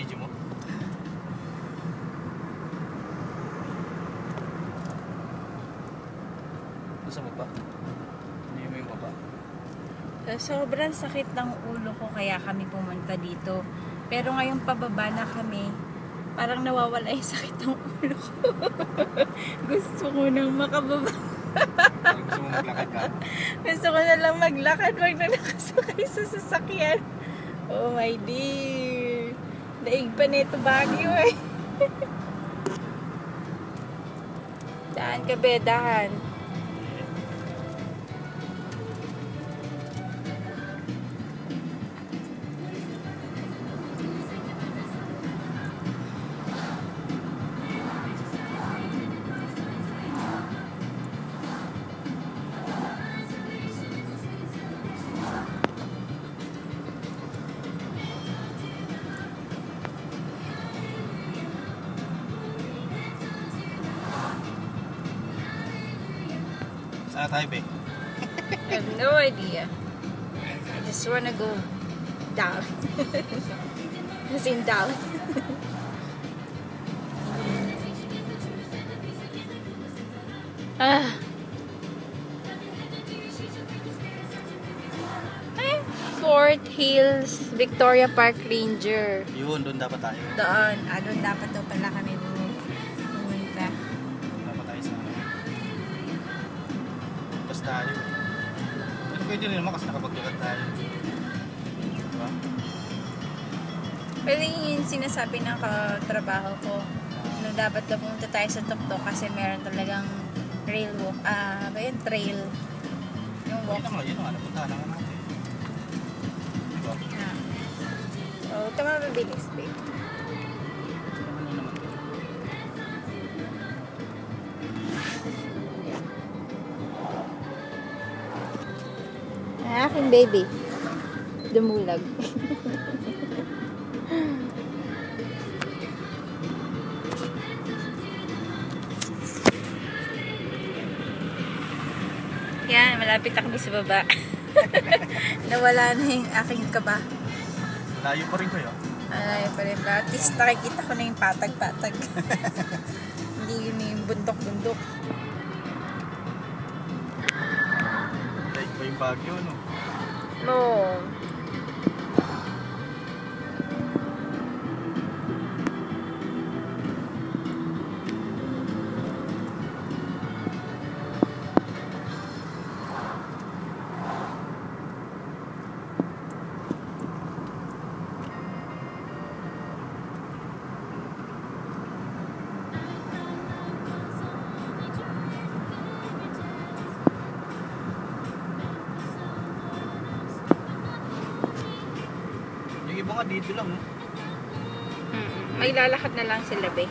video mo. Nasa baba. Hindi mo yung baba. Sobrang sakit ng ulo ko kaya kami pumunta dito. Pero ngayon pababa na kami, parang nawawala yung sakit ng ulo ko. Gusto ko nang makababa. Gusto mo maglakad ka? Gusto ko na lang maglakad, wag na nakasakay sa sasakyan. Oh my dear. Daig pa nito Baguio eh. Daan ka be, dahan. Saan tayo, be? I have no idea. I just wanna go down. As in down. Ay, Fort Hills, Victoria Park Ranger. Yun, doon dapat tayo. Doon. Doon dapat daw pala kami pumunta. Dapat tayo sa basta tayo. Pero pwede rin naman kasi nakapaglakad tayo. Diba? Pero yung sinasabi ng katrabaho ko, na dapat daw pumunta tayo sa Tuktok kasi meron talagang rail walk. Ba yun? Trail. Yung walk. Yun na nga, napunta na nga natin. Diba? So, tama mabilis, babe. Ano naman to? Aking baby. Dumulag. Yan, malapit na kami sa baba. Nawala na yung aking kaba. Layo pa rin kayo. Ay, pa rin ba? At least nakikita ko na yung patag-patag. Hindi yun yung bundok-bundok. Like ba yung Baguio, no? No. Yung iba nga dito lang, no? May lalakad na lang sila, be.